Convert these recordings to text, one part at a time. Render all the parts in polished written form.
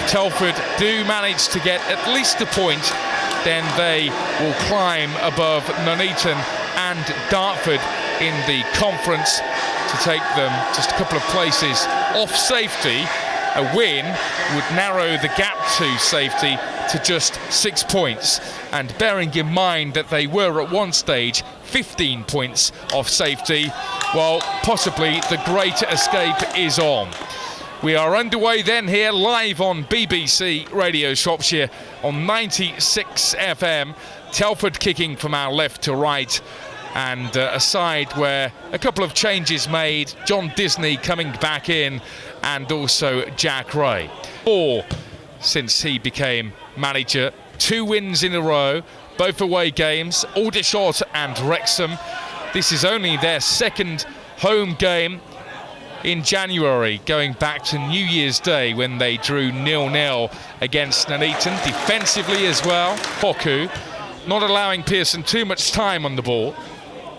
Telford do manage to get at least a point, then they will climb above Nuneaton and Dartford in the conference to take them just a couple of places off safety. A win would narrow the gap to safety to just 6 points, and bearing in mind that they were at one stage 15 points off safety, well, possibly the great escape is on. We are underway then here live on BBC Radio Shropshire on 96 FM. Telford kicking from our left to right, and a side where a couple of changes made. John Disney coming back in, and also Jack Ray. 4 since he became manager. 2 wins in a row, both away games, Aldershot and Wrexham. This is only their second home game in January, going back to New Year's Day when they drew 0-0 against Nuneaton. Defensively as well, Poku not allowing Pearson too much time on the ball,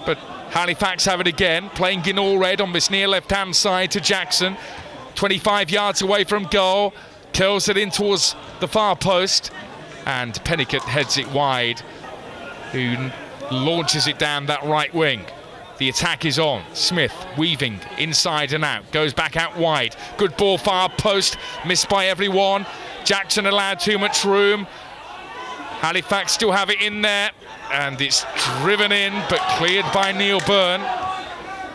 but Halifax have it again, playing Ginall Red on this near left-hand side to Jackson. 25 yards away from goal, curls it in towards the far post, and Pennicott heads it wide, who launches it down that right wing. The attack is on. Smith weaving inside and out, goes back out wide. Good ball, far post, missed by everyone. Jackson allowed too much room. Halifax still have it in there, and it's driven in but cleared by Neil Byrne.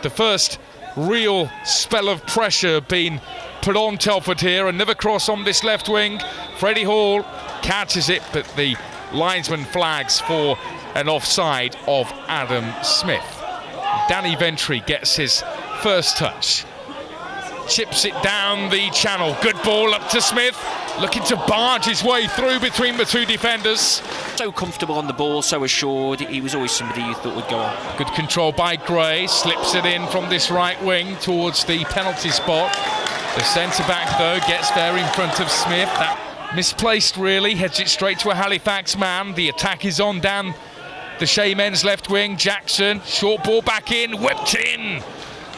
The first real spell of pressure being put on Telford here. Another cross on this left wing. Freddie Hall catches it, but the linesman flags for an offside of Adam Smith. Danny Ventry gets his first touch, chips it down the channel. Good ball up to Smith, looking to barge his way through between the two defenders. So comfortable on the ball, so assured. He was always somebody you thought would go on. Good control by Gray, slips it in from this right wing towards the penalty spot. The centre-back, though, gets there in front of Smith. That misplaced, really, heads it straight to a Halifax man. The attack is on down the Shaymen's left wing. Jackson, short ball back in, whipped in,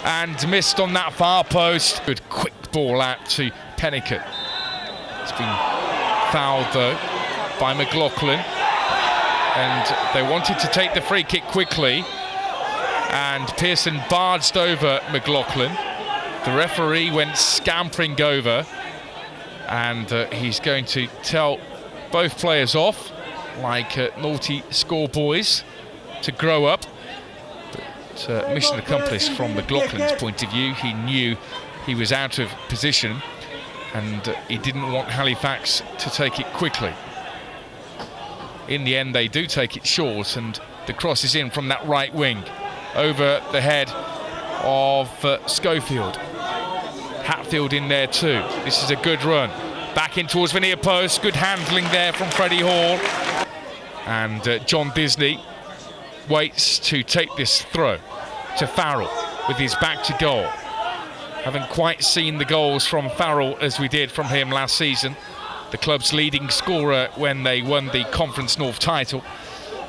and missed on that far post. Good quick ball out to Pennicott. It's been fouled, though, by McLaughlin, and they wanted to take the free kick quickly, and Pearson barged over McLaughlin. The referee went scampering over, and he's going to tell both players off, like naughty schoolboys, to grow up. But mission accomplished from McLaughlin's point of view. He knew he was out of position, and he didn't want Halifax to take it quickly. In the end, they do take it short, and the cross is in from that right wing over the head of Schofield. Hatfield in there too. This is a good run. Back in towards the near post. Good handling there from Freddie Hall. And John Disney waits to take this throw to Farrell with his back to goal. Haven't quite seen the goals from Farrell as we did from him last season, the club's leading scorer when they won the Conference North title.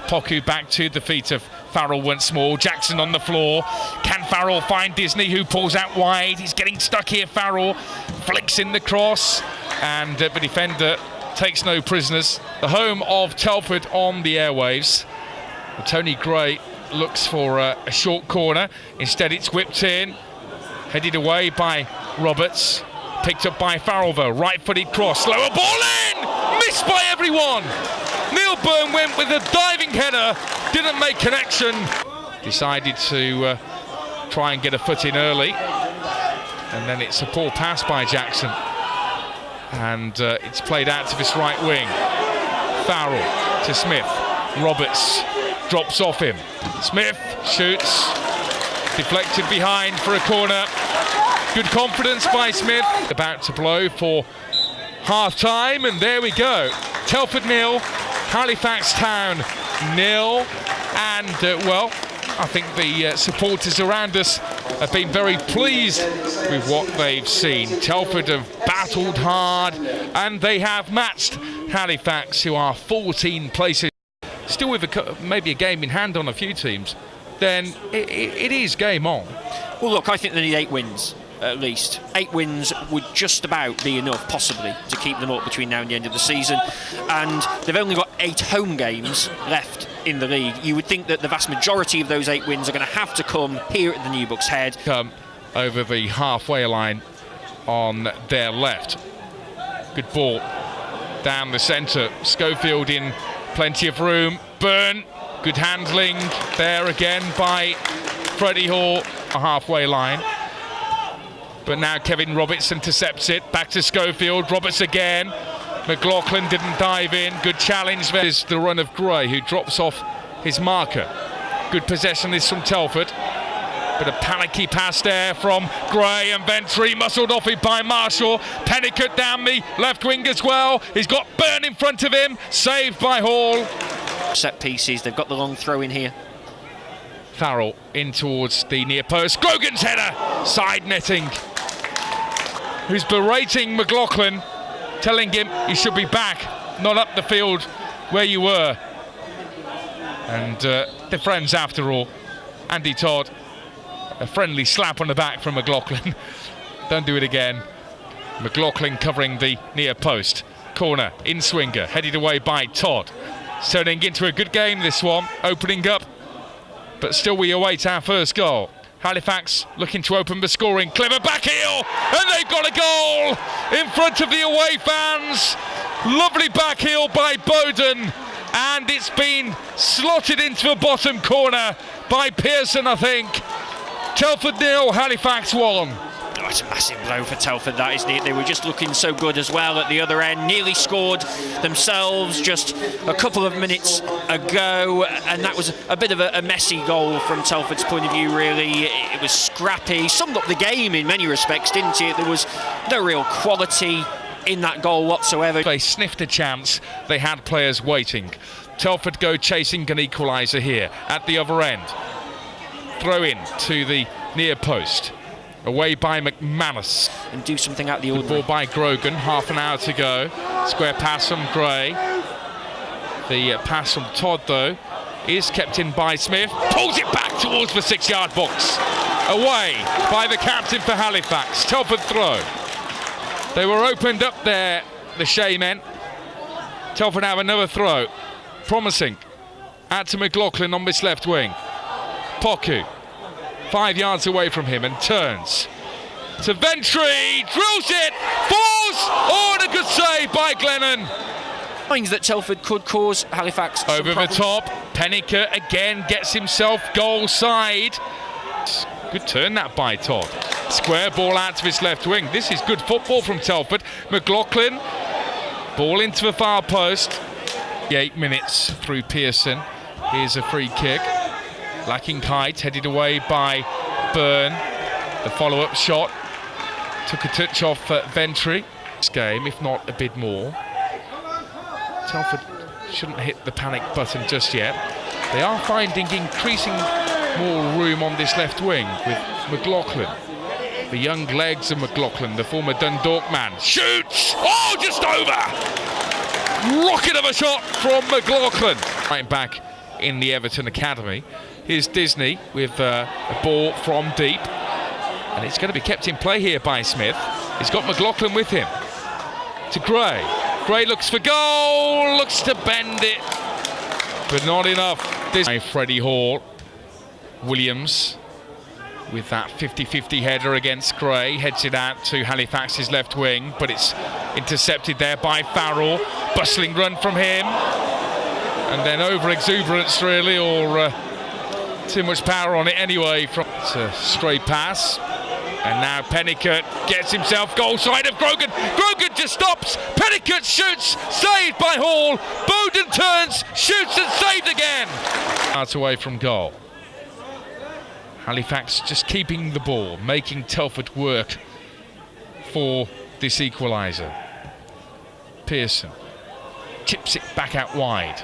Poku back to the feet of Farrell once more. Jackson on the floor. Can Farrell find Disney, who pulls out wide? He's getting stuck here. Farrell flicks in the cross, and the defender takes no prisoners. The home of Telford on the airwaves. Tony Gray looks for a short corner. Instead, it's whipped in, headed away by Roberts. Picked up by Farrell, though. Right-footed cross. Lower ball in! Missed by everyone! Neil Byrne went with a diving header. Didn't make connection. Decided to try and get a foot in early. And then it's a poor pass by Jackson. And it's played out to this right wing. Farrell to Smith. Roberts drops off him. Smith shoots. Deflected behind for a corner. Good confidence by Smith. About to blow for half-time, and there we go. Telford 0, Halifax Town 0. And, well, I think the supporters around us have been very pleased with what they've seen. Telford have battled hard, and they have matched Halifax, who are 14 places, still with maybe a game in hand on a few teams. Then it is game on. Well, look, I think they need 8 wins. at least. 8 wins would just about be enough, possibly, to keep them up between now and the end of the season. And they've only got 8 home games left in the league. You would think that the vast majority of those 8 wins are going to have to come here at the New Bucks Head. Come over the halfway line on their left. Good ball down the centre. Schofield in plenty of room. Byrne, good handling there again by Freddie Hall, a halfway line. But now Kevin Roberts intercepts it. Back to Schofield. Roberts again. McLaughlin didn't dive in. Good challenge. There's the run of Gray, who drops off his marker. Good possession is from Telford. But a panicky pass there from Gray, and Ventry muscled off it by Marshall. Pennicott down the left wing as well. He's got Byrne in front of him. Saved by Hall. Set pieces. They've got the long throw in here. Farrell in towards the near post. Grogan's header. Side netting. Who's berating McLaughlin, telling him you should be back, not up the field where you were. And they're friends after all. Andy Todd, a friendly slap on the back from McLaughlin. Don't do it again. McLaughlin covering the near post. Corner, in swinger, headed away by Todd. Turning into a good game, this one, opening up. But still we await our first goal. Halifax looking to open the scoring. Clever back heel, and they've got a goal in front of the away fans. Lovely back heel by Bowden, and it's been slotted into the bottom corner by Pearson, I think. Telford 0, Halifax 1. Oh, it's a massive blow for Telford, that, isn't it? They were just looking so good as well at the other end. Nearly scored themselves just a couple of minutes ago, and that was a bit of a messy goal from Telford's point of view, really. It was scrappy. Summed up the game in many respects, didn't it? There was no real quality in that goal whatsoever. They sniffed a chance. They had players waiting. Telford go chasing an equaliser here at the other end. Throw in to the near post. Away by McManus. And do something out the ordinary. Ball by Grogan, half an hour to go. Square pass from Gray. The pass from Todd, though, is kept in by Smith. Pulls it back towards the 6-yard box. Away by the captain for Halifax. Telford throw. They were opened up there, the Shaymen. Telford have another throw. Promising. Out to McLaughlin on this left wing. Poku. 5 yards away from him and turns to Ventry, drills it, falls, oh, and a good save by Glennon. Things that Telford could cause Halifax over the top. Pennicott again gets himself goal side. Good turn that by Todd. Square ball out to his left wing. This is good football from Telford. McLaughlin, ball into the far post. 8 minutes through Pearson. Here's a free kick. Lacking height, headed away by Byrne. The follow-up shot took a touch off Ventry. This game, if not a bit more. Telford shouldn't hit the panic button just yet. They are finding increasing more room on this left wing with McLaughlin. The young legs of McLaughlin, the former Dundalk man. Shoots! Oh, just over! Rocket of a shot from McLaughlin. Right back in the Everton Academy. Here's Disney with a ball from deep, and it's going to be kept in play here by Smith. He's got McLaughlin with him. To Gray. Gray looks for goal, looks to bend it, but not enough. Disney, Freddie Hall. Williams with that 50-50 header against Gray, heads it out to Halifax's left wing, but it's intercepted there by Farrell. Bustling run from him, and then over-exuberance really, or too much power on it anyway. It's a stray pass, and now Pennicott gets himself goal side of Grogan. Grogan just stops. Pennicott shoots, saved by Hall. Bowden turns, shoots, and saved again. Out away from goal. Halifax just keeping the ball, making Telford work for this equaliser. Pearson chips it back out wide.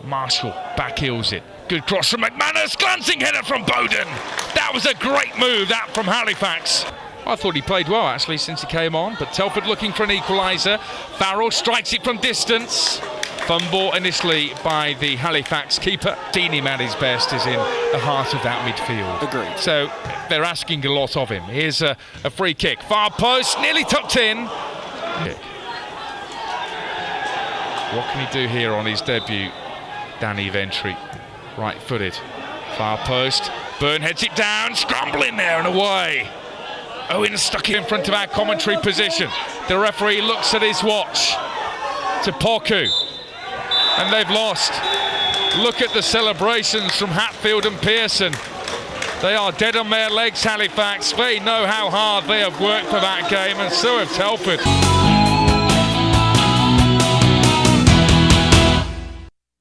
Marshall backheels it. Good cross from McManus, glancing header from Bowden. That was a great move, that from Halifax. I thought he played well actually since he came on, but Telford looking for an equaliser. Farrell strikes it from distance. Fumble initially by the Halifax keeper. Deeney at his best is in the heart of that midfield. Agreed. So they're asking a lot of him. Here's a free kick. Far post, nearly tucked in. What can he do here on his debut? Danny Ventry, right-footed. Far post. Byrne heads it down, scrambling there and away. Owen stuck in front of our commentary position. The referee looks at his watch. To Poku. And they've lost. Look at the celebrations from Hatfield and Pearson. They are dead on their legs, Halifax. They know how hard they have worked for that game, and so have Telford.